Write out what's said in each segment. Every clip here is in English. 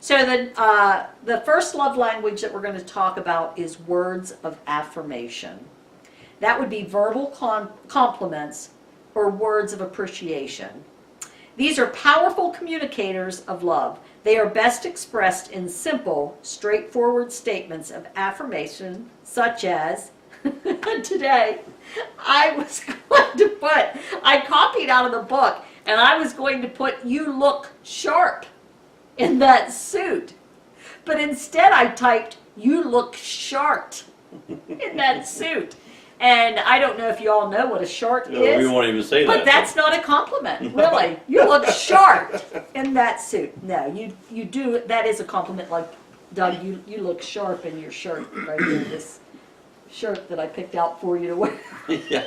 So the first love language that we're going to talk about is words of affirmation. That would be verbal compliments or words of appreciation. These are powerful communicators of love. They are best expressed in simple, straightforward statements of affirmation, such as, today, I copied out of the book, and I was going to put, "You look sharp in that suit." But instead I typed, "You look shart in that suit." And I don't know if you all know what a shart is. We won't even say that. But that's not a compliment, really. You look sharp in that suit. No, you do, that is a compliment, like, Doug, you look sharp in your shirt right here, this shirt that I picked out for you to wear. Yeah,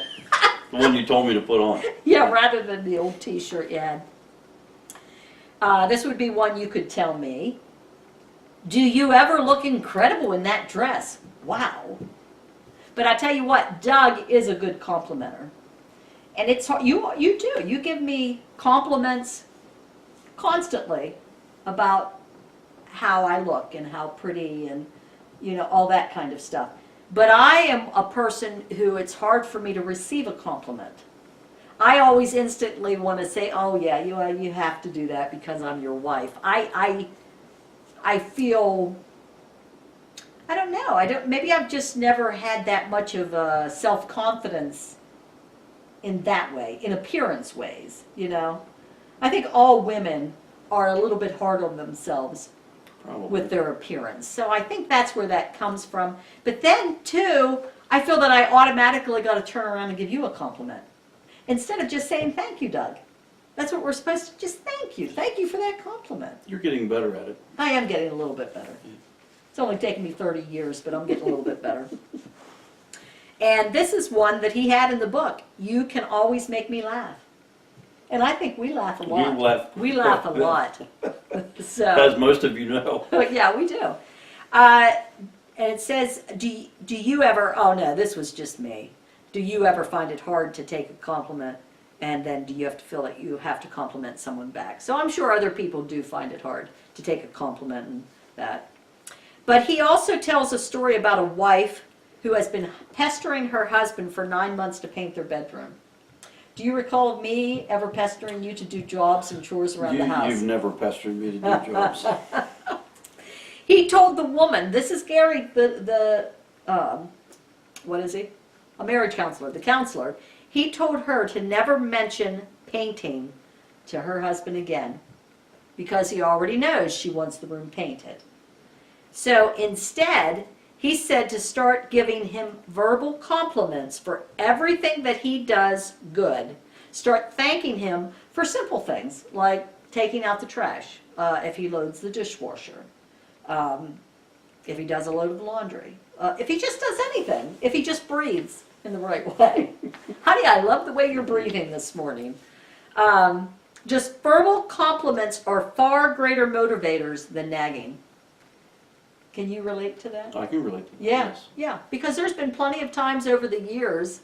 the one you told me to put on. Yeah, rather than the old t-shirt you had. This would be one you could tell me. "Do you ever look incredible in that dress?" Wow. But I tell you what, Doug is a good complimenter. And it's hard, you do. You give me compliments constantly about how I look and how pretty and, you know, all that kind of stuff. But I am a person who it's hard for me to receive a compliment. I always instantly want to say, "Oh yeah, you have to do that because I'm your wife." I feel, I don't know, maybe I've just never had that much of a self-confidence in that way, in appearance ways, you know. I think all women are a little bit hard on themselves Probably. with their appearance. So I think that's where that comes from. But then, too, I feel that I automatically got to turn around and give you a compliment. Instead of just saying, "Thank you, Doug." That's what we're supposed to, just thank you. Thank you for that compliment. You're getting better at it. I am getting a little bit better. It's only taken me 30 years, but I'm getting a little bit better. And this is one that he had in the book. "You can always make me laugh." And I think we laugh a lot. We laugh a lot. So, As most of you know. yeah, we do. And it says, do you ever, oh no, this was just me. "Do you ever find it hard to take a compliment? And then do you have to feel that you have to compliment someone back?" So I'm sure other people do find it hard to take a compliment and that. But he also tells a story about a wife who has been pestering her husband for 9 months to paint their bedroom. Do you recall me ever pestering you to do jobs and chores around the house? You've never pestered me to do jobs. He told the woman, this is Gary, what is he? A marriage counselor, the counselor. He told her to never mention painting to her husband again because he already knows she wants the room painted. So instead, he said to start giving him verbal compliments for everything that he does good. Start thanking him for simple things like taking out the trash, if he loads the dishwasher, if he does a load of laundry, if he just does anything, if he just breathes in the right way. Honey, I love the way you're breathing this morning. Just verbal compliments are far greater motivators than nagging. Can you relate to that? I can relate to that. Yeah, Yes. yeah, because there's been plenty of times over the years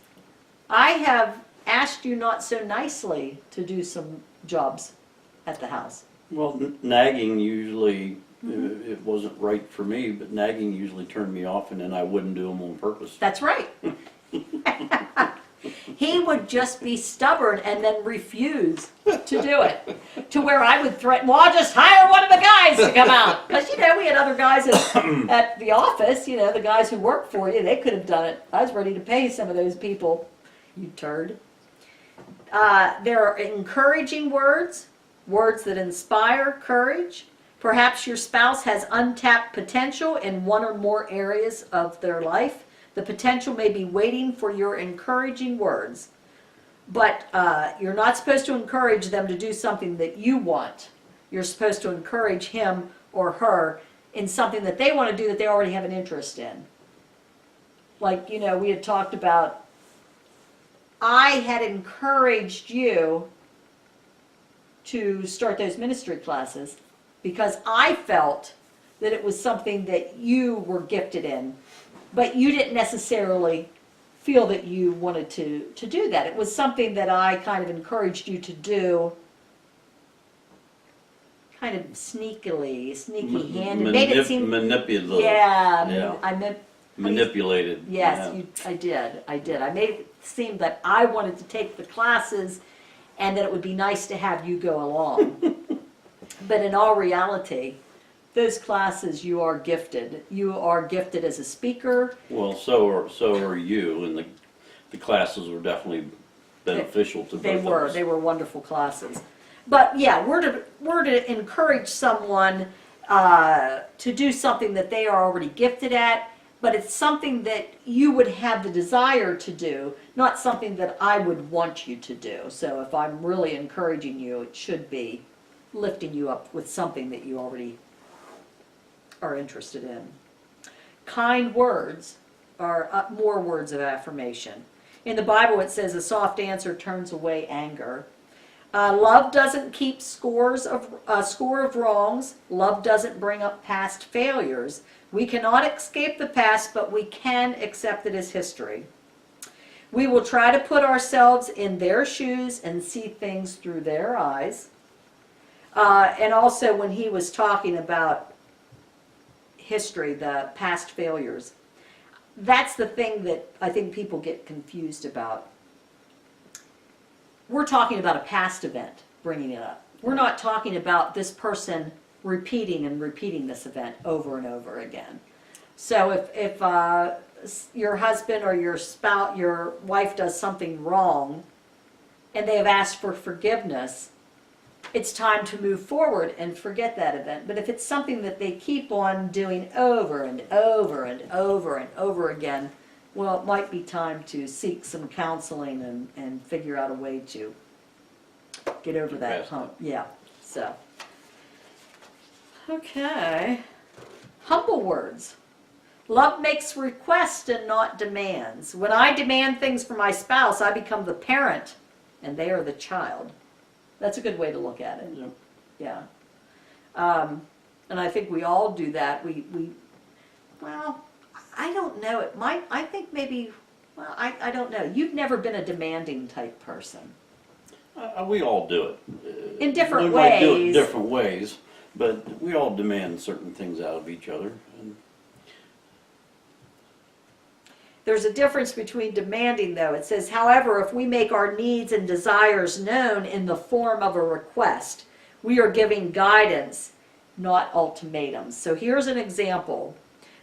I have asked you not so nicely to do some jobs at the house. Well, nagging usually, it wasn't right for me, but nagging usually turned me off and then I wouldn't do them on purpose. That's right. He would just be stubborn and then refuse to do it. To where I would threaten, well, I'll just hire one of the guys to come out. Because, you know, we had other guys at the office, you know, the guys who work for you, they could have done it. I was ready to pay some of those people, you turd. There are encouraging words, words that inspire courage. Perhaps your spouse has untapped potential in one or more areas of their life. The potential may be waiting for your encouraging words, but you're not supposed to encourage them to do something that you want. You're supposed to encourage him or her in something that they want to do that they already have an interest in. Like, you know, we had talked about, I had encouraged you to start those ministry classes because I felt that it was something that you were gifted in. But you didn't necessarily feel that you wanted to do that. It was something that I kind of encouraged you to do kind of sneaky handed, made it seem, Manipulative. yeah, Yeah. I meant, Manipulated. yes, Yeah. I did. I made it seem that I wanted to take the classes and that it would be nice to have you go along. But in all reality, those classes, you are gifted. You are gifted as a speaker. Well, so are you, and the classes were definitely beneficial to both of us. They were wonderful classes. But yeah, we're to encourage someone to do something that they are already gifted at, but it's something that you would have the desire to do, not something that I would want you to do. So if I'm really encouraging you, it should be lifting you up with something that you already are interested in. Kind words are more words of affirmation. In the Bible it says a soft answer turns away anger. Love doesn't keep a score of wrongs. Love doesn't bring up past failures. We cannot escape the past, but we can accept it as history. We will try to put ourselves in their shoes and see things through their eyes. And also when he was talking about history, the past failures, that's the thing that I think people get confused about. We're talking about a past event, bringing it up. We're not talking about this person repeating and repeating this event over and over again. So if your husband or your spouse, your wife does something wrong and they have asked for forgiveness, it's time to move forward and forget that event. But if it's something that they keep on doing over and over and over and over again, well, it might be time to seek some counseling and figure out a way to get over that Past hump. Yeah, so. Okay. Humble words. Love makes requests and not demands. When I demand things from my spouse, I become the parent and they are the child. That's a good way to look at it. Yep. Yeah. And I think we all do that. Well, I don't know. It might, I think maybe, well, I don't know. You've never been a demanding type person. We all do it. In different we might do it in ways. different ways, but we all demand certain things out of each other. And There's a difference between demanding, though. It says, however, if we make our needs and desires known in the form of a request, we are giving guidance, not ultimatums. So here's an example.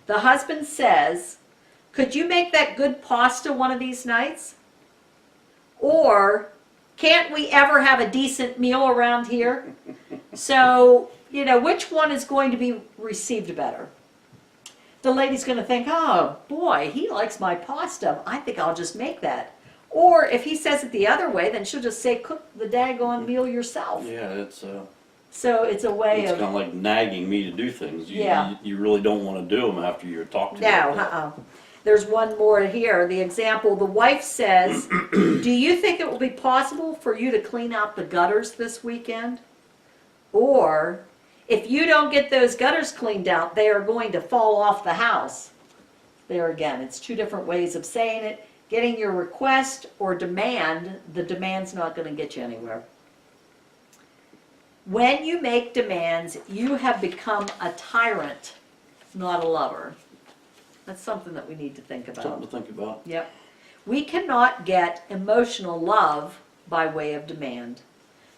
The husband says, could you make that good pasta one of these nights? Or, can't we ever have a decent meal around here? So, which one is going to be received better? The lady's going to think, oh boy, he likes my pasta. I think I'll just make that. Or if he says it the other way, then she'll just say, cook the daggone meal yourself. yeah, it's So it's a way kind of, of like nagging me to do things. Yeah. You really don't want to do them after you're talked to. no, like that. There's one more here. The example, the wife says, do you think it will be possible for you to clean out the gutters this weekend? Or, if you don't get those gutters cleaned out, they are going to fall off the house. There again, it's two different ways of saying it. Getting your request or demand, the demand's not going to get you anywhere. When you make demands, you have become a tyrant, not a lover. That's something that we need to think about. Something to think about. Yep. We cannot get emotional love by way of demand.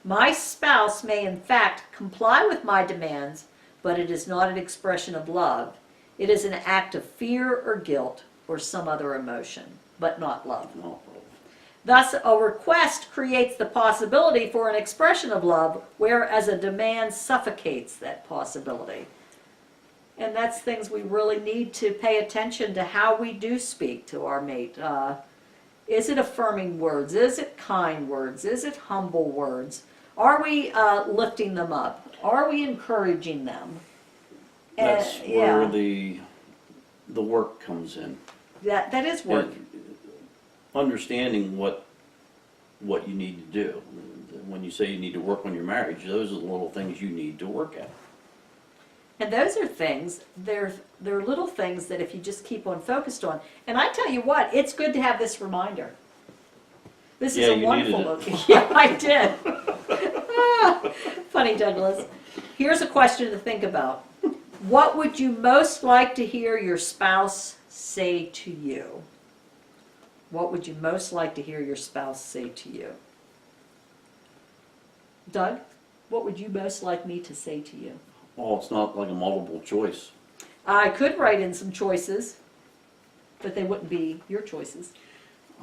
My spouse may in fact comply with my demands, but it is not an expression of love. It is an act of fear or guilt or some other emotion, but not love. No. Thus, a request creates the possibility for an expression of love, whereas a demand suffocates that possibility. And that's things we really need to pay attention to how we do speak to our mate. Is it affirming words? Is it kind words? Is it humble words? Are we lifting them up? Are we encouraging them? That's yeah, where the work comes in. that is work. And understanding what you need to do. When you say you need to work on your marriage, those are the little things you need to work at. And those are things, they're little things that if you just keep on focused on. And I tell you what, it's good to have this reminder. This is Yeah, a you wonderful needed look. Yeah, I did. Funny, Douglas. Here's a question to think about. What would you most like to hear your spouse say to you? What would you most like to hear your spouse say to you? Doug, what would you most like me to say to you? Well, it's not like a multiple choice. I could write in some choices, but they wouldn't be your choices.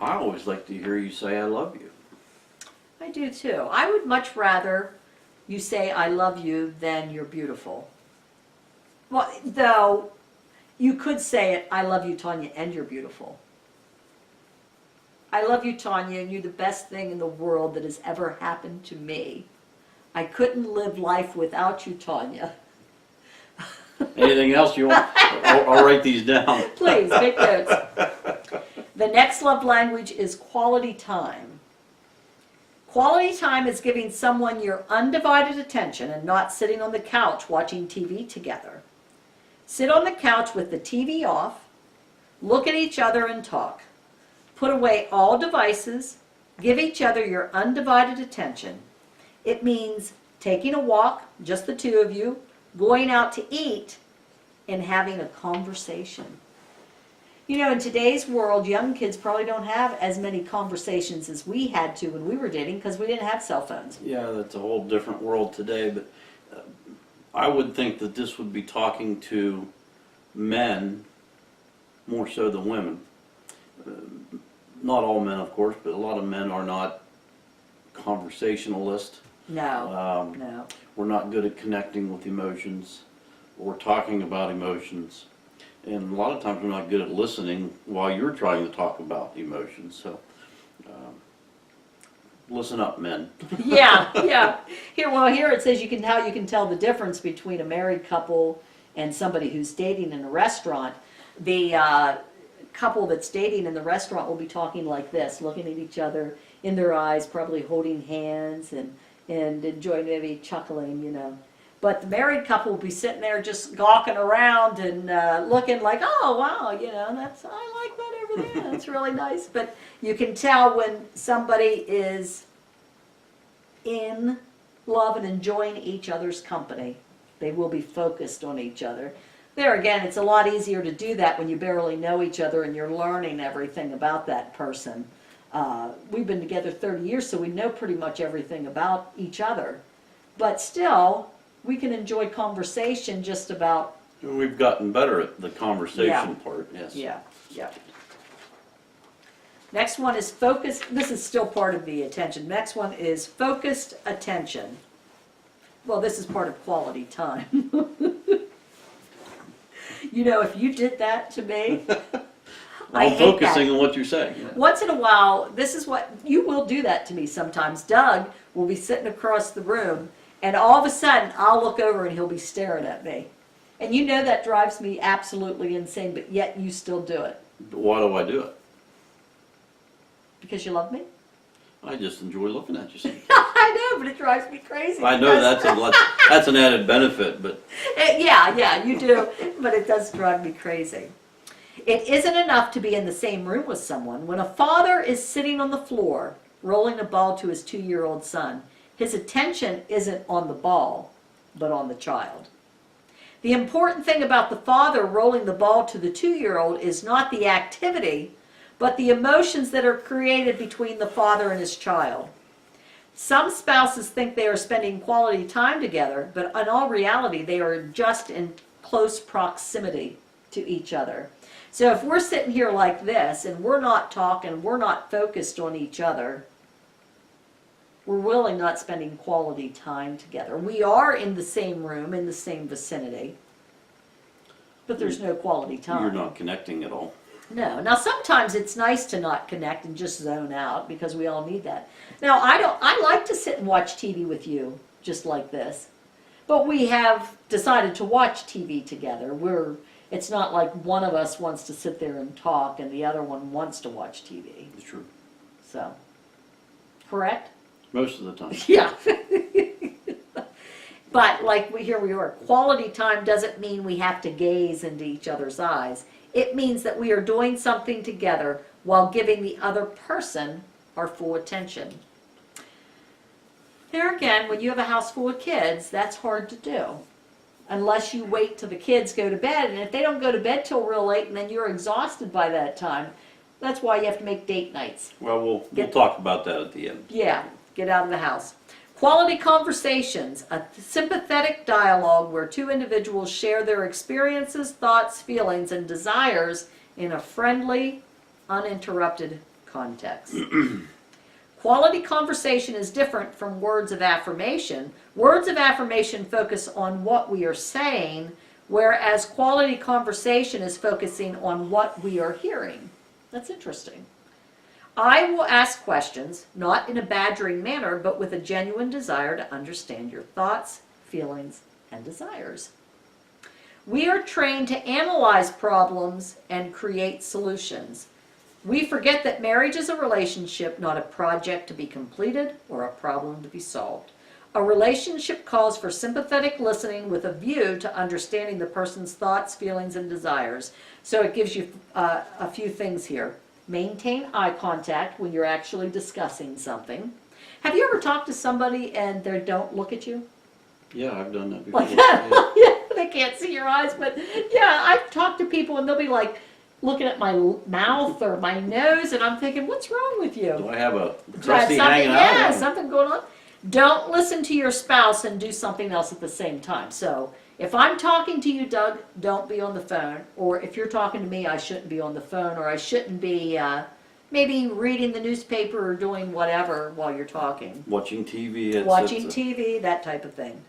I always like to hear you say I love you. I do too. I would much rather you say I love you than you're beautiful. Well, though you could say it, I love you, Tanya, and you're beautiful. I love you, Tanya, and you're the best thing in the world that has ever happened to me. I couldn't live life without you, Tanya. Anything else you want? I'll write these down. Please, make notes. The next love language is quality time. Quality time is giving someone your undivided attention and not sitting on the couch watching TV together. Sit on the couch with the TV off, look at each other and talk. Put away all devices, give each other your undivided attention. It means taking a walk, just the two of you, going out to eat, and having a conversation. You know, in today's world, young kids probably don't have as many conversations as we had to when we were dating because we didn't have cell phones. Yeah, that's a whole different world today, but I would think that this would be talking to men more so than women. Not all men, of course, but a lot of men are not conversationalists. No, no. We're not good at connecting with emotions or talking about emotions. And a lot of times we're not good at listening while you're trying to talk about emotions. So listen up, men. Yeah. Here it says how you can tell the difference between a married couple and somebody who's dating in a restaurant. The couple that's dating in the restaurant will be talking like this, looking at each other in their eyes, probably holding hands and enjoying, maybe chuckling, you know. But the married couple will be sitting there just gawking around and looking like, oh wow, you know, I like that over there. That's really nice. But you can tell when somebody is in love and enjoying each other's company. They will be focused on each other. There again, it's a lot easier to do that when you barely know each other and you're learning everything about that person. We've been together 30 years, so we know pretty much everything about each other. But still, we can enjoy conversation just about. We've gotten better at the conversation part, yes. Yeah. Next one is focused. This is still part of the attention. Next one is focused attention. Well, this is part of quality time. You know, if you did that to me, I I'm hate focusing that. on what you're saying. Yeah. Once in a while, this is what, you will do that to me sometimes. Doug will be sitting across the room, and all of a sudden, I'll look over and he'll be staring at me. And you know that drives me absolutely insane, but yet you still do it. But why do I do it? Because you love me? I just enjoy looking at you. Sometimes. I know, but it drives me crazy. I know because- that's an added benefit, but Yeah, you do, but it does drive me crazy. It isn't enough to be in the same room with someone. When a father is sitting on the floor, rolling a ball to his 2-year-old son, his attention isn't on the ball, but on the child. The important thing about the father rolling the ball to the 2-year-old is not the activity, but the emotions that are created between the father and his child. Some spouses think they are spending quality time together, but in all reality, they are just in close proximity to each other. So if we're sitting here like this and we're not talking, we're not focused on each other, we're really not spending quality time together. We are in the same room, in the same vicinity, but there's no quality time. you're not connecting at all. No. Now sometimes it's nice to not connect and just zone out because we all need that. Now I like to sit and watch TV with you just like this. But we have decided to watch TV together. It's not like one of us wants to sit there and talk and the other one wants to watch TV. It's true. So, correct? Most of the time. Yeah. But like here we are, quality time doesn't mean we have to gaze into each other's eyes. It means that we are doing something together while giving the other person our full attention. There again, when you have a house full of kids, that's hard to do. Unless you wait till the kids go to bed, and if they don't go to bed till real late and then you're exhausted by that time, that's why you have to make date nights. Well, we'll talk about that at the end. Yeah, get out of the house. Quality conversations, a sympathetic dialogue where two individuals share their experiences, thoughts, feelings, and desires in a friendly, uninterrupted context. Quality conversation is different from words of affirmation. Words of affirmation focus on what we are saying, whereas quality conversation is focusing on what we are hearing. That's interesting. I will ask questions, not in a badgering manner, but with a genuine desire to understand your thoughts, feelings, and desires. We are trained to analyze problems and create solutions. We forget that marriage is a relationship, not a project to be completed or a problem to be solved. A relationship calls for sympathetic listening with a view to understanding the person's thoughts, feelings, and desires. So it gives you a few things here. Maintain eye contact when you're actually discussing something. Have you ever talked to somebody and they don't look at you? Yeah, I've done that before. Like that? Yeah, they can't see your eyes, but yeah, I've talked to people and they'll be like looking at my mouth or my nose, and I'm thinking, what's wrong with you? Do I have a Right, trustee something, hanging out? yeah, something going on. Don't listen to your spouse and do something else at the same time. So if I'm talking to you, Doug, don't be on the phone. Or if you're talking to me, I shouldn't be on the phone, or I shouldn't be maybe reading the newspaper or doing whatever while you're talking. Watching TV. Watching TV, that type of thing.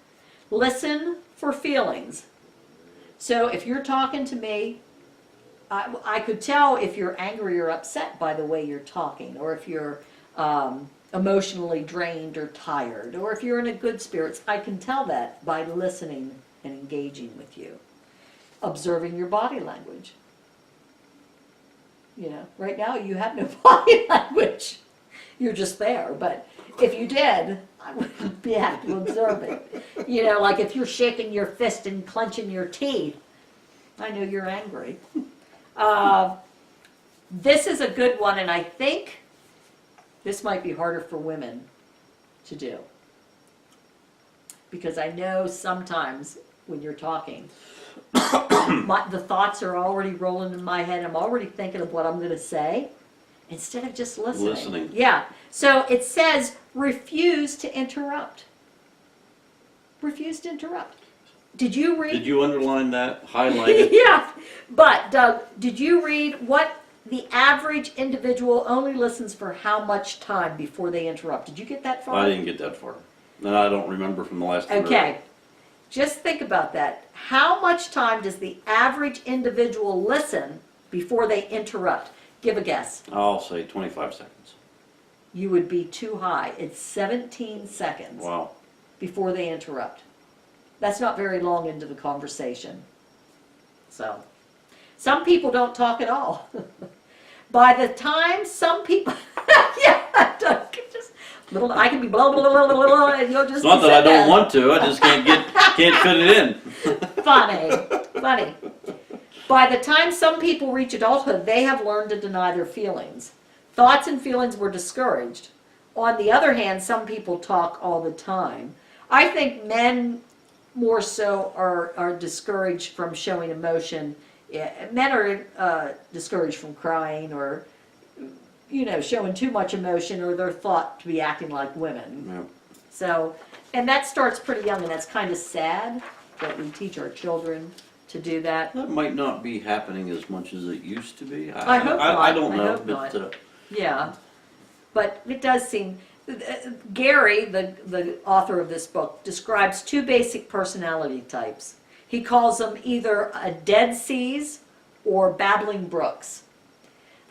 Listen for feelings. So if you're talking to me, I could tell if you're angry or upset by the way you're talking, or if you're emotionally drained or tired, or if you're in a good spirits. I can tell that by listening and engaging with you. Observing your body language. You know, right now you have no body language. You're just there, but if you did, I would have to observe it. You know, like if you're shaking your fist and clenching your teeth, I know you're angry. This is a good one, and I think this might be harder for women to do. Because I know sometimes when you're talking, the thoughts are already rolling in my head. I'm already thinking of what I'm going to say instead of just listening. Listening. Yeah. So it says, refuse to interrupt. Refuse to interrupt. Did you read? Did you underline that? Highlight it? Yeah. But, Doug, did you read what the average individual only listens for how much time before they interrupt? Did you get that far? I didn't get that far. No, I don't remember from the last time. Okay. Just think about that. How much time does the average individual listen before they interrupt? Give a guess. I'll say 25 seconds. You would be too high. It's 17 seconds Wow. before they interrupt. That's not very long into the conversation. So, some people don't talk at all. By the time some people, yeah, just little, I can be blah blah blah blah blah, and you'll just. It's not be that I sitting don't there. want to. I just can't fit it in. Funny. By the time some people reach adulthood, they have learned to deny their feelings. Thoughts and feelings were discouraged. On the other hand, some people talk all the time. I think men more so are discouraged from showing emotion. Men are discouraged from crying or, you know, showing too much emotion, or they're thought to be acting like women. Yeah. So, and that starts pretty young, and that's kind of sad that we teach our children to do that. That might not be happening as much as it used to be. I hope not. I don't I know, hope but not. Yeah, but it does seem, Gary, the author of this book, describes two basic personality types. He calls them either a Dead Seas or babbling brooks.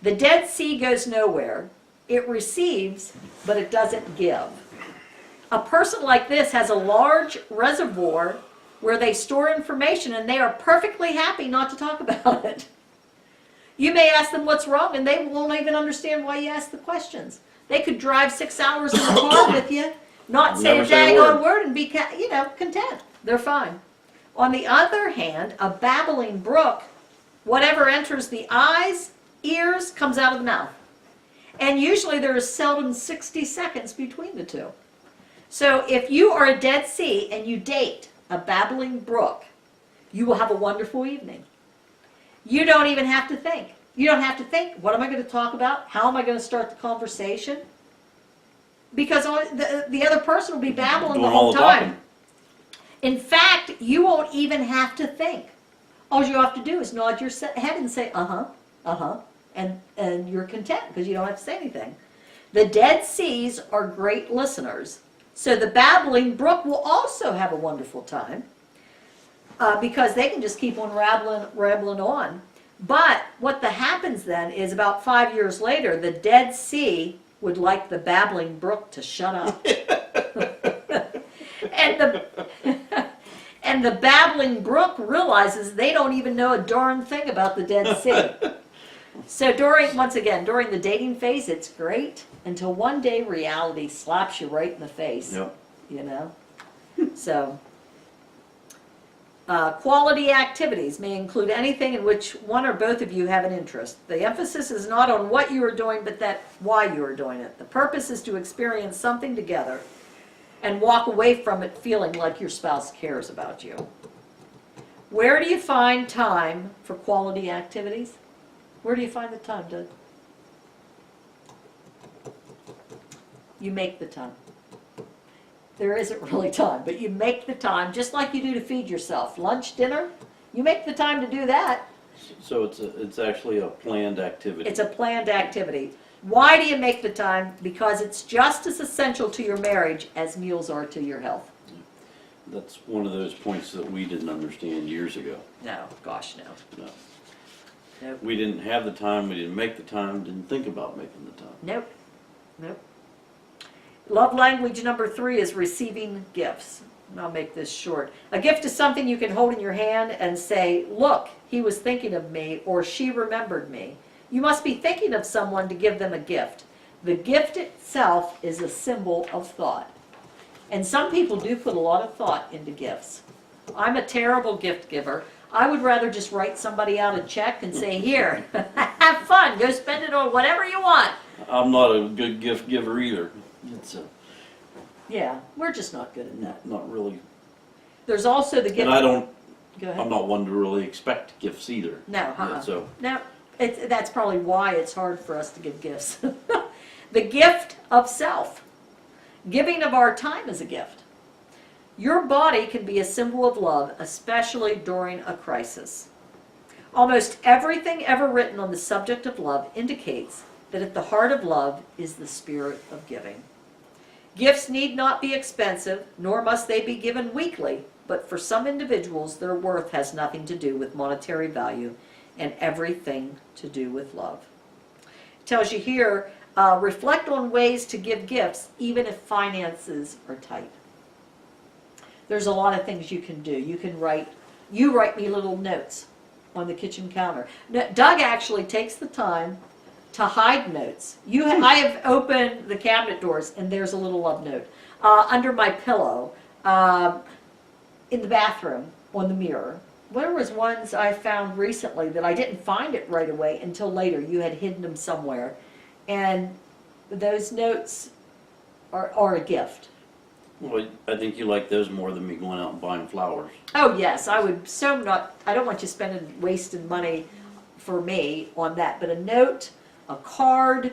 The Dead Sea goes nowhere. It receives, but it doesn't give. A person like this has a large reservoir where they store information, and they are perfectly happy not to talk about it. You may ask them what's wrong, and they won't even understand why you ask the questions. They could drive 6 hours in the car with you, not say Never a say a daggone word. word, and be, content. They're fine. On the other hand, a babbling brook, whatever enters the eyes, ears, comes out of the mouth. And usually there is seldom 60 seconds between the two. So if you are a Dead Sea and you date a babbling brook, you will have a wonderful evening. You don't even have to think. You don't have to think, what am I going to talk about? How am I going to start the conversation? Because the other person will be babbling Doing the all whole the time. talking. In fact, you won't even have to think. All you have to do is nod your head and say, and you're content because you don't have to say anything. The Dead Seas are great listeners, so the babbling brook will also have a wonderful time because they can just keep on rambling on. But what happens then is about 5 years later, the Dead Sea would like the babbling brook to shut up. And the babbling brook realizes they don't even know a darn thing about the Dead Sea. So during the dating phase, it's great until one day reality slaps you right in the face. Yep. You know? So, quality activities may include anything in which one or both of you have an interest. The emphasis is not on what you are doing, but why you are doing it. The purpose is to experience something together and walk away from it feeling like your spouse cares about you. Where do you find time for quality activities? Where do you find the time, Doug? You make the time. There isn't really time, but you make the time, just like you do to feed yourself. Lunch, dinner, you make the time to do that. So it's actually a planned activity. It's a planned activity. Why do you make the time? Because it's just as essential to your marriage as meals are to your health. That's one of those points that we didn't understand years ago. No, gosh, no. No. Nope. We didn't have the time, we didn't make the time, didn't think about making the time. Nope. Nope. Love language number 3 is receiving gifts. And I'll make this short. A gift is something you can hold in your hand and say, look, he was thinking of me, or she remembered me. You must be thinking of someone to give them a gift. The gift itself is a symbol of thought. And some people do put a lot of thought into gifts. I'm a terrible gift giver. I would rather just write somebody out a check and say, here, have fun, go spend it on whatever you want. I'm not a good gift giver either. It's Yeah, we're just not good at that. not really. There's also the gift. And I don't, Go ahead. I'm not one to really expect gifts either. No, Yeah, so No, that's probably why it's hard for us to give gifts. The gift of self. Giving of our time is a gift. Your body can be a symbol of love, especially during a crisis. Almost everything ever written on the subject of love indicates that at the heart of love is the spirit of giving. Gifts need not be expensive, nor must they be given weekly, but for some individuals, their worth has nothing to do with monetary value and everything to do with love. It tells you here, reflect on ways to give gifts even if finances are tight. There's a lot of things you can do. You write me little notes on the kitchen counter. Doug actually takes the time to hide notes. I have opened the cabinet doors and there's a little love note. Under my pillow, in the bathroom, on the mirror. There was ones I found recently that I didn't find it right away until later. You had hidden them somewhere. And those notes are a gift. well, I think you like those more than me going out and buying flowers. Oh yes, I would I don't want you wasting money for me on that, but a note, a card,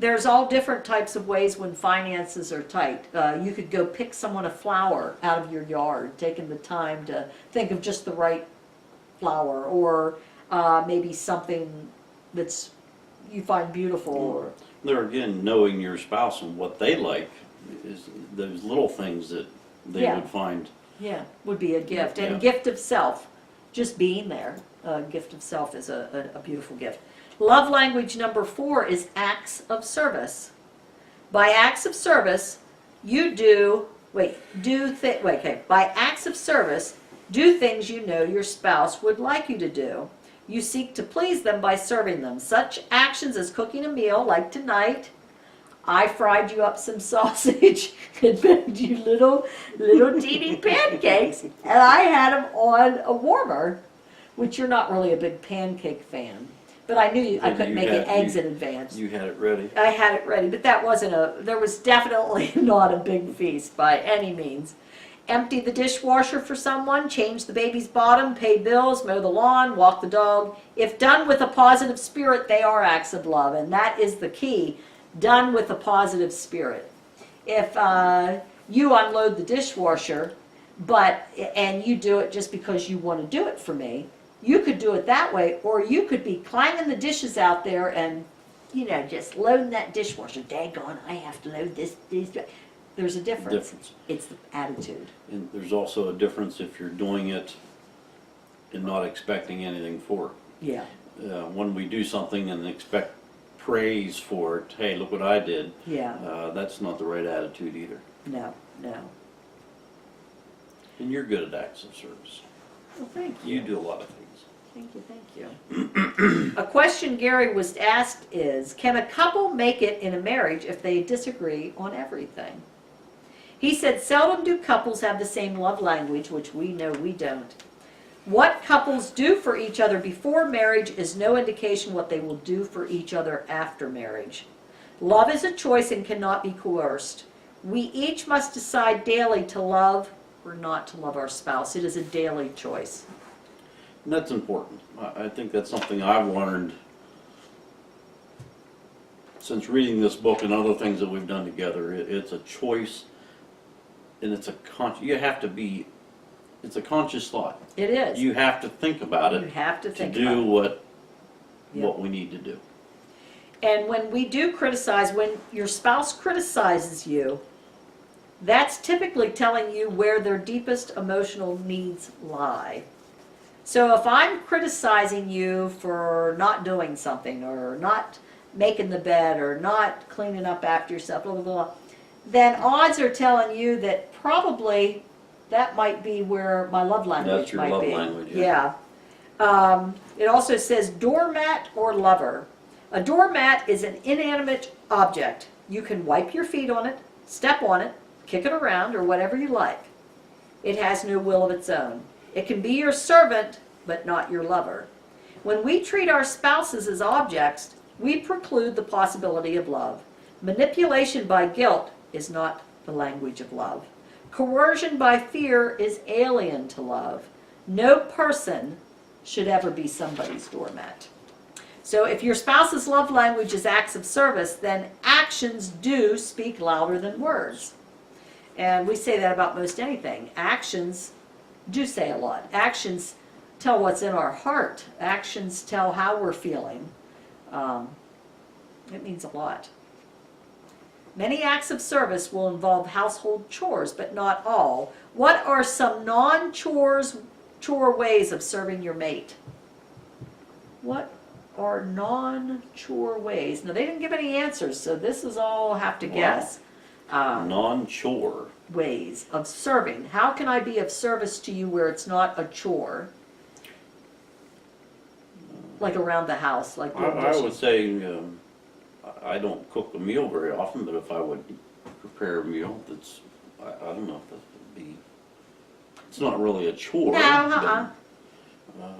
there's all different types of ways when finances are tight. You could go pick someone a flower out of your yard, taking the time to think of just the right flower, or maybe something that's you find beautiful. Or There again, knowing your spouse and what they like is those little things that they Yeah. would find. yeah, would be a gift. And Yeah. gift of self, just being there. A gift of self is a beautiful gift. Love language number 4 is acts of service. By acts of service, you by acts of service, do things you know your spouse would like you to do. You seek to please them by serving them. Such actions as cooking a meal, like tonight. I fried you up some sausage and made you little teeny pancakes, and I had them on a warmer, which you're not really a big pancake fan. But I knew I And couldn't you make it had- eggs you- in advance. You had it ready. I had it ready, but that wasn't there was definitely not a big feast by any means. Empty the dishwasher for someone, change the baby's bottom, pay bills, mow the lawn, walk the dog. If done with a positive spirit, they are acts of love, and that is the key, done with a positive spirit. If you unload the dishwasher, and you do it just because you want to do it for me, you could do it that way, or you could be clanging the dishes out there and, just loading that dishwasher. Daggone, I have to load this. There's a difference. It's the attitude. And there's also a difference if you're doing it and not expecting anything for it. Yeah. When we do something and expect praise for it, hey, look what I did, Yeah. that's not the right attitude either. No. And you're good at acts of service. Well, thank You do a lot of things. Thank you. A question Gary was asked is, can a couple make it in a marriage if they disagree on everything? He said, seldom do couples have the same love language, which we know we don't. What couples do for each other before marriage is no indication what they will do for each other after marriage. Love is a choice and cannot be coerced. We each must decide daily to love or not to love our spouse. It is a daily choice. And that's important. I think that's something I've learned since reading this book and other things that we've done together. It's a choice, and it's a it's a conscious thought. It is. You have to think about You it have to to think do about it. what we need to do. And when we do criticize, when your spouse criticizes you, that's typically telling you where their deepest emotional needs lie. So if I'm criticizing you for not doing something, or not making the bed, or not cleaning up after yourself, blah, blah, blah, then odds are telling you that probably that might be where my love language That's your might love be. language, Yeah. It also says doormat or lover. A doormat is an inanimate object. You can wipe your feet on it, step on it, kick it around, or whatever you like. It has no will of its own. It can be your servant, but not your lover. When we treat our spouses as objects, we preclude the possibility of love. Manipulation by guilt is not the language of love. Coercion by fear is alien to love. No person should ever be somebody's doormat. So if your spouse's love language is acts of service, then actions do speak louder than words. And we say that about most anything. Actions do say a lot. Actions tell what's in our heart. Actions tell how we're feeling. It means a lot. Many acts of service will involve household chores, but not all. What are some chore ways of serving your mate? What are non-chore ways? Now, they didn't give any answers, so this is all have to guess. Non-chore. Ways of serving. How can I be of service to you where it's not a chore? Like around the house, like doing I would dishes. say, I don't cook a meal very often, but if I would prepare a meal, I don't know if that would be, it's not really a chore. No, but,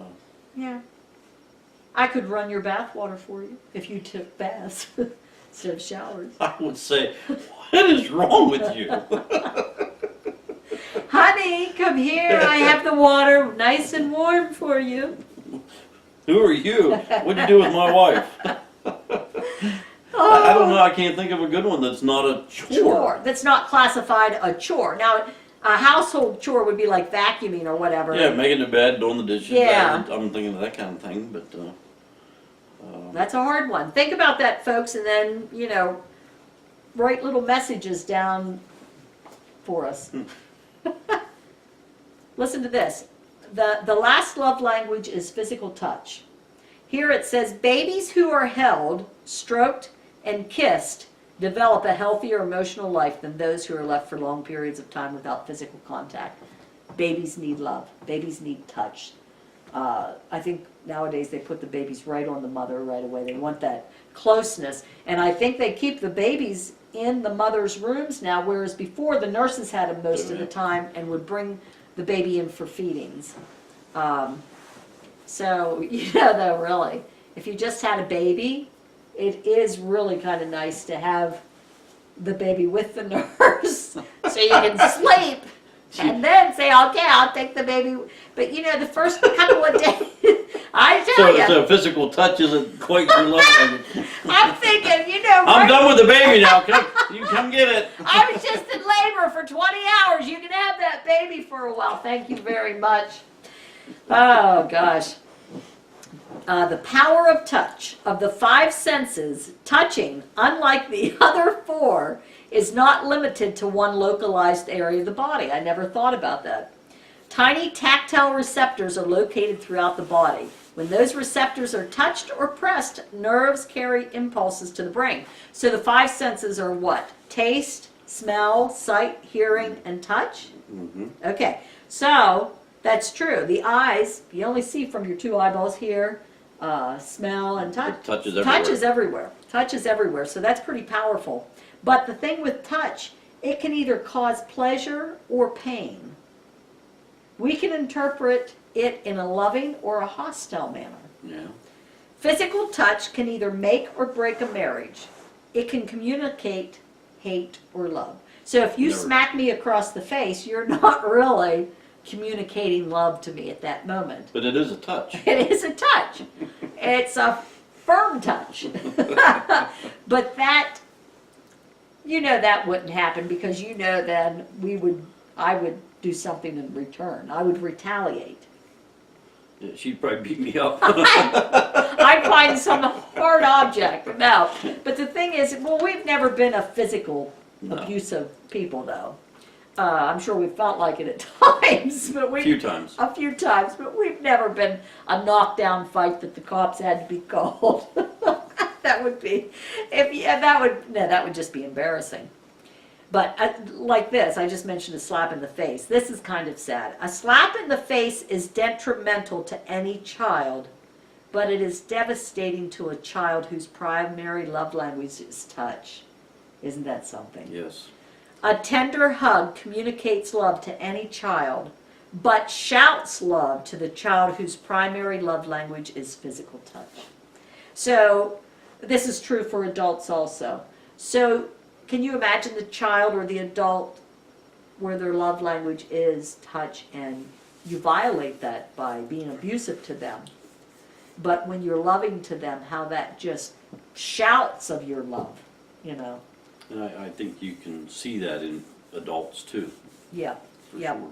Yeah. I could run your bath water for you if you took baths instead of showers. I would say, what is wrong with you? Honey, come here. I have the water nice and warm for you. Who are you? What'd you do with my wife? I don't know, I can't think of a good one that's not a chore. That's not classified a chore. Now, a household chore would be like vacuuming or whatever. Yeah, making the bed, doing the dishes. Yeah. I'm thinking of that kind of thing, but, That's a hard one. Think about that, folks, and then, write little messages down for us. Listen to this. The last love language is physical touch. Here it says, babies who are held, stroked, and kissed develop a healthier emotional life than those who are left for long periods of time without physical contact. Babies need love. Babies need touch. I think nowadays they put the babies right on the mother right away. They want that closeness. And I think they keep the babies in the mother's rooms now, whereas before the nurses had them most of the time and would bring the baby in for feedings. So, though, really, if you just had a baby, it is really kind of nice to have the baby with the nurse so you can sleep and then say, okay, I'll take the baby. But you know, the first couple of days, I tell you, So physical touch isn't quite your love language. I'm thinking, you know, I'm right- done with the baby now. You come get it. I was just in labor for 20 hours. You can have that baby for a while. Thank you very much. Oh, gosh. The power of touch. Of the 5 senses, touching, unlike the other 4, is not limited to one localized area of the body. I never thought about that. Tiny tactile receptors are located throughout the body. When those receptors are touched or pressed, nerves carry impulses to the brain. So the 5 senses are what? Taste, smell, sight, hearing, and touch? Mm-hmm. Okay, so that's true. The eyes, you only see from your 2 eyeballs here, smell and touch. Touch is everywhere. Touch is everywhere. Touch is everywhere, so that's pretty powerful. But the thing with touch, it can either cause pleasure or pain. We can interpret it in a loving or a hostile manner. Yeah. Physical touch can either make or break a marriage. It can communicate hate or love. So if you Never. smack me across the face, you're not really communicating love to me at that moment. But it is a touch. It is a touch. It's a firm touch. But that, you know, that wouldn't happen because you know then I would do something in return. I would retaliate. Yeah, she'd probably beat me up. I'd find some hard object. No. But the thing is, well, we've never been a physical No. abusive people, though. I'm sure we felt like it at times, but A few times. a few times, but we've never been a knockdown fight that the cops had to be called. That would be, that would just be embarrassing. But like this, I just mentioned a slap in the face. This is kind of sad. A slap in the face is detrimental to any child, but it is devastating to a child whose primary love language is touch. Isn't that something? Yes. A tender hug communicates love to any child, but shouts love to the child whose primary love language is physical touch. So this is true for adults also. So can you imagine the child or the adult where their love language is touch and you violate that by being abusive to them? But when you're loving to them, how that just shouts of your love, you know? And I think you can see that in adults too. Yeah, For yeah. sure.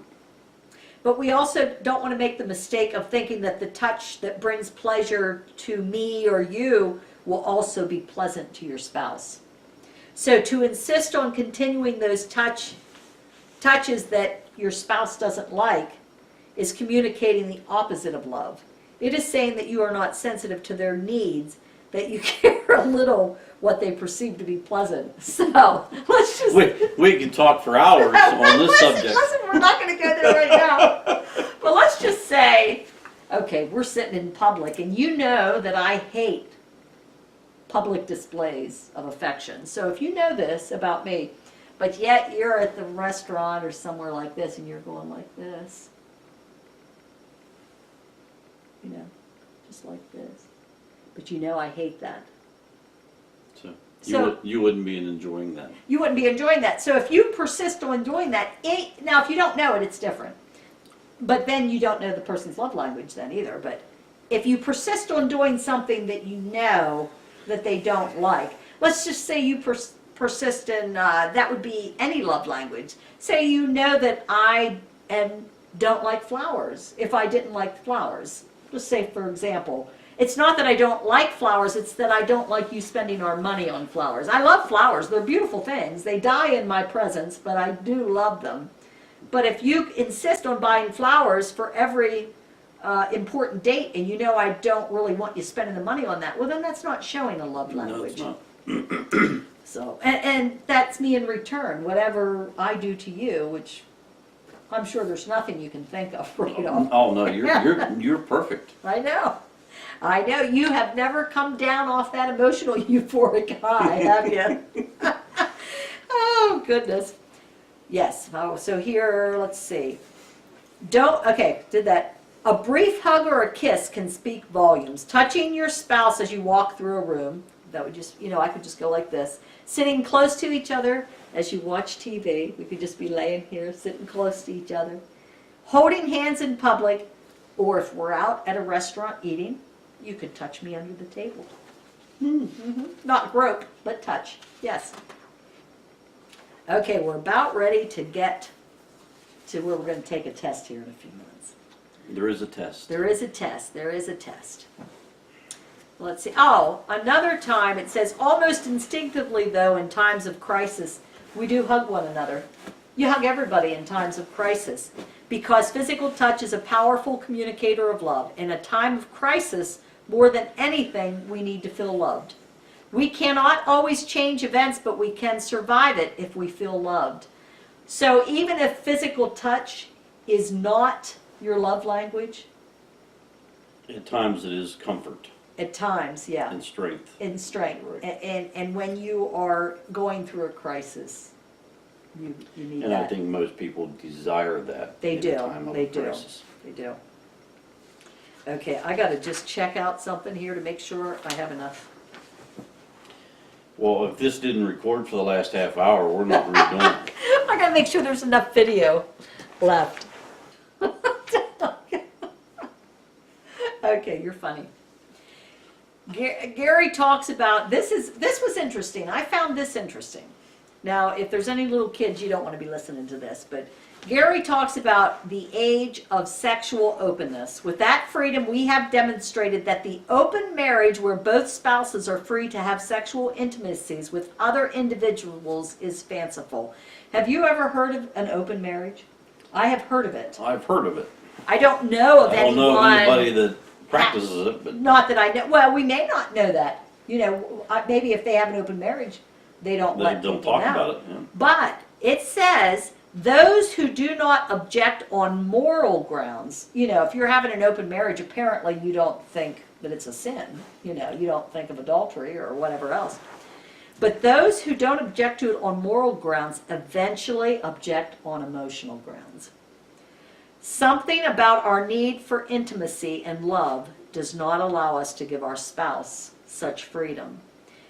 But we also don't want to make the mistake of thinking that the touch that brings pleasure to me or you will also be pleasant to your spouse. So to insist on continuing those touches that your spouse doesn't like is communicating the opposite of love. It is saying that you are not sensitive to their needs, that you care a little what they perceive to be pleasant. So let's just... We can talk for hours on this subject. Listen, we're not going to go there right now. But let's just say, okay, we're sitting in public, and you know that I hate public displays of affection. So if you know this about me, but yet you're at the restaurant or somewhere like this, and you're going like this, you know, just like this. But you know I hate that. So you wouldn't be enjoying that. You wouldn't be enjoying that. So if you persist on doing that, now if you don't know it, it's different. But then you don't know the person's love language then either. But if you persist on doing something that you know that they don't like, let's just say you persist in, that would be any love language. Say you know that I don't like flowers. If I didn't like flowers, just say for example, it's not that I don't like flowers, it's that I don't like you spending our money on flowers. I love flowers, they're beautiful things. They die in my presence, but I do love them. But if you insist on buying flowers for every important date and you know I don't really want you spending the money on that, well then that's not showing a love language. No, it's not. So, and that's me in return, whatever I do to you, which I'm sure there's nothing you can think of right off. Oh no, you're perfect. I know. I know. You have never come down off that emotional euphoric high, have you? Oh, goodness. Yes. Oh, so here, let's see. Okay, did that. A brief hug or a kiss can speak volumes. Touching your spouse as you walk through a room, that would just, I could just go like this. Sitting close to each other as you watch TV. We could just be laying here, sitting close to each other. Holding hands in public, or if we're out at a restaurant eating, you could touch me under the table. Not grope, but touch. Yes. Okay, we're about ready to get to where we're going to take a test here in a few minutes. There is a test. There is a test. There is a test. Let's see. Oh, another time it says, almost instinctively, though, in times of crisis, we do hug one another. You hug everybody in times of crisis because physical touch is a powerful communicator of love. In a time of crisis, more than anything, we need to feel loved. We cannot always change events, but we can survive it if we feel loved. So even if physical touch is not your love language, At times it is comfort at times, yeah, and strength. in strength, Right. and when you are going through a crisis, you need And I that. think most people desire that. They in do. a time of They do. crisis. They do. Okay, I got to just check out something here to make sure I have enough. Well, if this didn't record for the last half hour, we're not redoing it. I got to make sure there's enough video left. Okay, you're funny. Gary talks about this was interesting. I found this interesting. Now, if there's any little kids, you don't want to be listening to this, but Gary talks about the age of sexual openness. With that freedom, we have demonstrated that the open marriage where both spouses are free to have sexual intimacies with other individuals is fanciful. Have you ever heard of an open marriage? I have heard of it. I've heard of it. I don't know of I don't anyone. know of anybody that practices it, but Not that I know. Well, we may not know that. Maybe if they have an open marriage, they don't they let don't people talk know. about it. Yeah. But it says those who do not object on moral grounds. If you're having an open marriage, apparently you don't think that it's a sin. You don't think of adultery or whatever else. But those who don't object to it on moral grounds eventually object on emotional grounds. Something about our need for intimacy and love does not allow us to give our spouse such freedom.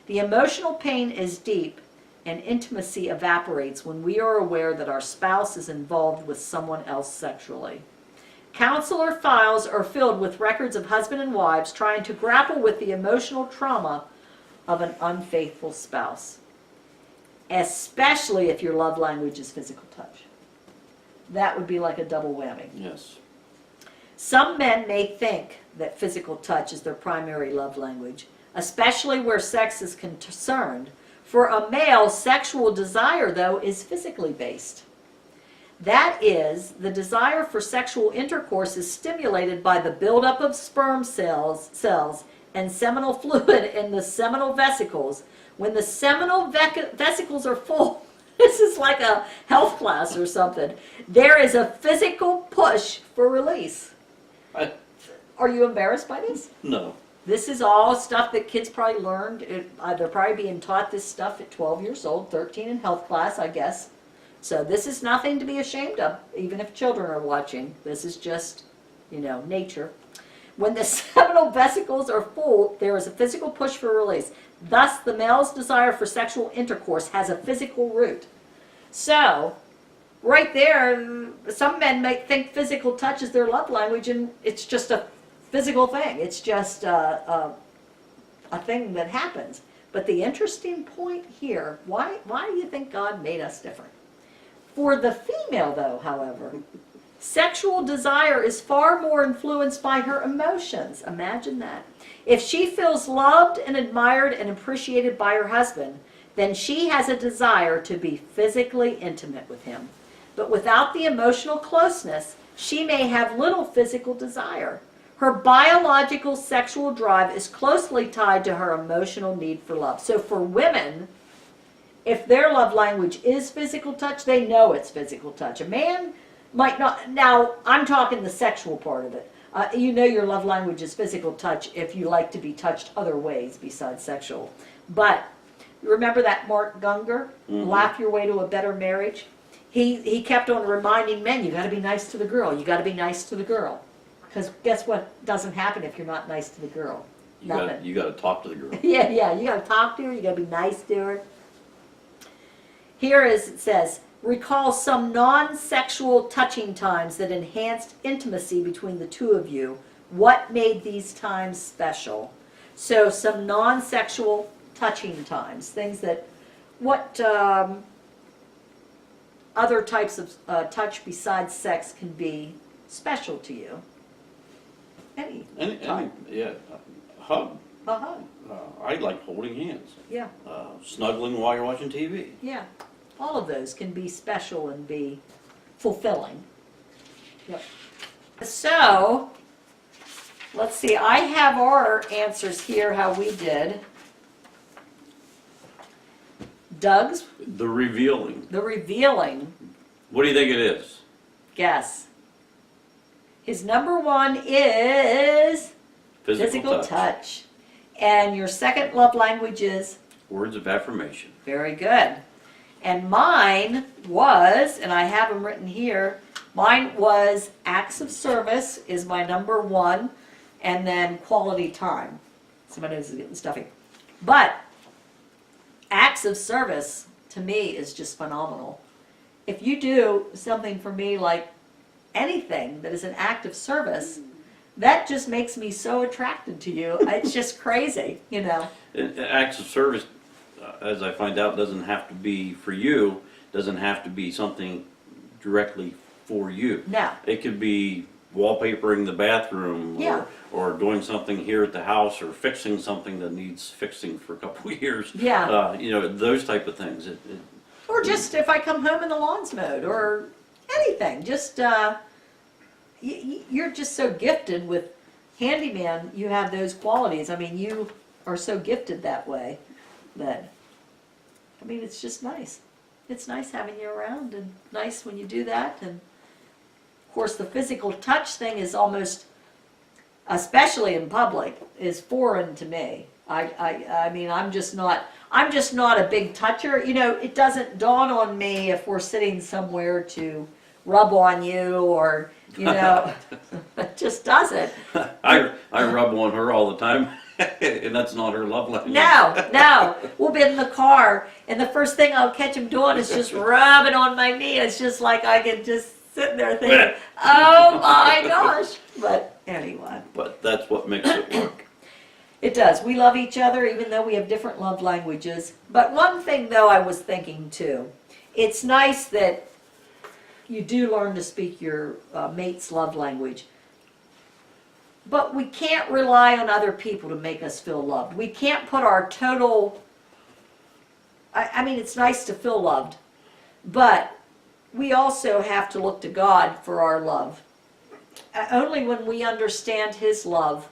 The emotional pain is deep, and intimacy evaporates when we are aware that our spouse is involved with someone else sexually. Counselor files are filled with records of husband and wives trying to grapple with the emotional trauma of an unfaithful spouse, especially if your love language is physical touch. That would be like a double whammy. Yes. Some men may think that physical touch is their primary love language, especially where sex is concerned. For a male, sexual desire, though, is physically based. That is, the desire for sexual intercourse is stimulated by the buildup of sperm cells and seminal fluid in the seminal vesicles. When the seminal vesicles are full, this is like a health class or something, there is a physical push for release. Are you embarrassed by this? No. This is all stuff that kids probably learned. They're probably being taught this stuff at 12 years old, 13 in health class, I guess. So this is nothing to be ashamed of, even if children are watching. This is just, nature. When the seminal vesicles are full, there is a physical push for release. Thus, the male's desire for sexual intercourse has a physical root. So, right there, some men may think physical touch is their love language, and it's just a physical thing. It's just a thing that happens. But the interesting point here, why do you think God made us different? For the female, though, however, sexual desire is far more influenced by her emotions. Imagine that. If she feels loved and admired and appreciated by her husband, then she has a desire to be physically intimate with him. But without the emotional closeness, she may have little physical desire. Her biological sexual drive is closely tied to her emotional need for love. So for women, if their love language is physical touch, they know it's physical touch. A man might not. Now, I'm talking the sexual part of it. Your love language is physical touch if you like to be touched other ways besides sexual. But remember that Mark Gungor, Laugh Your Way to a Better Marriage? He kept on reminding men, you got to be nice to the girl. You got to be nice to the girl. Because guess what doesn't happen if you're not nice to the girl? Nothing. You gotta talk to the girl. Yeah, you gotta talk to her, you gotta be nice to her. Here is, it says, recall some non-sexual touching times that enhanced intimacy between the two of you. What made these times special? So some non-sexual touching times, things that, what other types of touch besides sex can be special to you? Any type. Yeah, hug. A hug, I like holding hands. yeah. Snuggling while you're watching TV. Yeah, all of those can be special and be fulfilling. Yep. So, let's see, I have our answers here, how we did. Doug's, The revealing. the revealing, What do you think it is? guess. His number one is physical touch. And your second love language is? Words of affirmation. Very good. And mine was, and I have them written here, mine was acts of service is my number one, and then quality time. Somebody is getting stuffy. But acts of service, to me, is just phenomenal. If you do something for me like anything that is an act of service, that just makes me so attracted to you. It's just crazy, you know. Acts of service, as I find out, doesn't have to be for you, doesn't have to be something directly for you. No. It could be wallpapering the bathroom, Yeah. or doing something here at the house, or fixing something that needs fixing for a couple of years. Yeah. You know, those type of things. Or just if I come home and the lawn's mowed, or anything. Just, you're just so gifted with handyman, you have those qualities. I mean, you are so gifted that way that, I mean, it's just nice. It's nice having you around, and nice when you do that. And of course, the physical touch thing is almost, especially in public, is foreign to me. I mean, I'm just not a big toucher. You know, it doesn't dawn on me if we're sitting somewhere to rub on you, or, you know, it just doesn't. I rub on her all the time, and that's not her love language. No, we'll be in the car, and the first thing I'll catch him doing is just rubbing on my knee. It's just like I can just sit there thinking, oh my gosh. But anyway. But that's what makes it work. It does. We love each other even though we have different love languages. But one thing though I was thinking too, it's nice that you do learn to speak your mate's love language. But we can't rely on other people to make us feel loved. We can't put our total, I mean, it's nice to feel loved, but we also have to look to God for our love. Only when we understand His love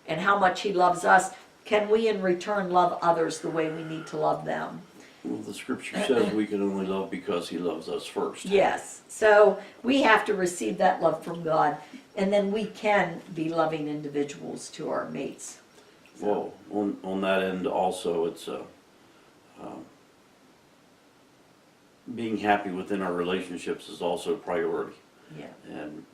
and how much He loves us can we in return love others the way we need to love them. Well, the scripture says we can only love because He loves us first. Yes, so we have to receive that love from God, and then we can be loving individuals to our mates. Well, on that end also, it's being happy within our relationships is also a priority. Yeah. And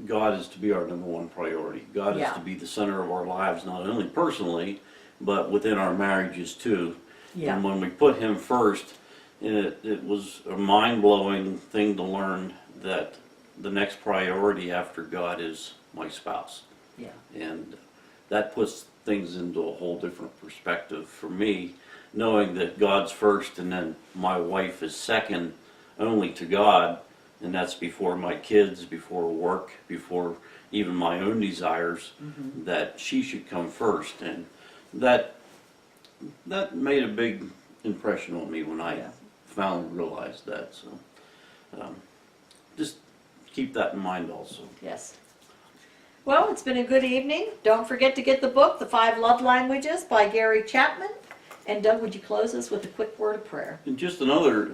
God is to be our number one priority. God is Yeah. to be the center of our lives, not only personally, but within our marriages too. Yeah. And when we put Him first, it was a mind-blowing thing to learn that the next priority after God is my spouse. Yeah. And that puts things into a whole different perspective for me, knowing that God's first and then my wife is second only to God, and that's before my kids, before work, before even my own desires, that she should come first. And that made a big impression on me when I Yeah. finally realized that. So just keep that in mind also. Yes. Well, it's been a good evening. Don't forget to get the book, The 5 Love Languages by Gary Chapman. And Doug, would you close us with a quick word of prayer? And just another,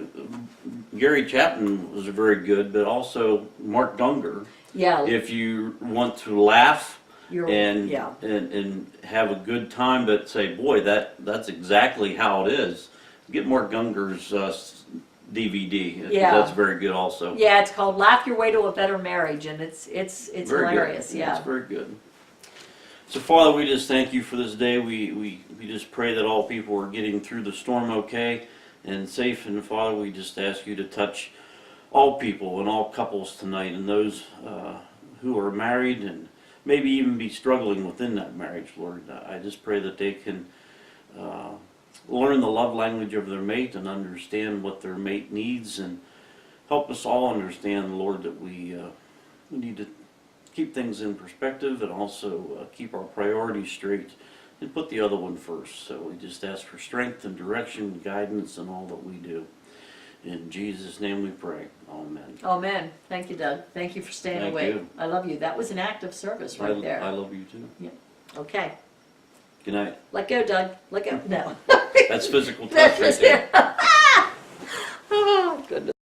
Gary Chapman was very good, but also Mark Gungor. Yeah. If you want to laugh and yeah. and have a good time, but say, boy, that's exactly how it is. Get Mark Gungor's DVD. Yeah. That's very good also. Yeah, it's called Laugh Your Way to a Better Marriage, and it's Very hilarious. good. Yeah. It's very good. So Father, we just thank you for this day. We just pray that all people are getting through the storm okay and safe. And Father, we just ask you to touch all people and all couples tonight, and those who are married and maybe even be struggling within that marriage, Lord. I just pray that they can learn the love language of their mate and understand what their mate needs, and help us all understand, Lord, that we need to keep things in perspective and also keep our priorities straight and put the other one first. So we just ask for strength and direction, guidance in all that we do. In Jesus' name we pray. Amen. Amen. Thank you, Doug. Thank you for staying Thank awake. you. I love you. That was an act of service right there. I love you too. Okay. Good night. Let go, Doug. Let go. No. That's physical touch That's right just there. it. Oh, goodness.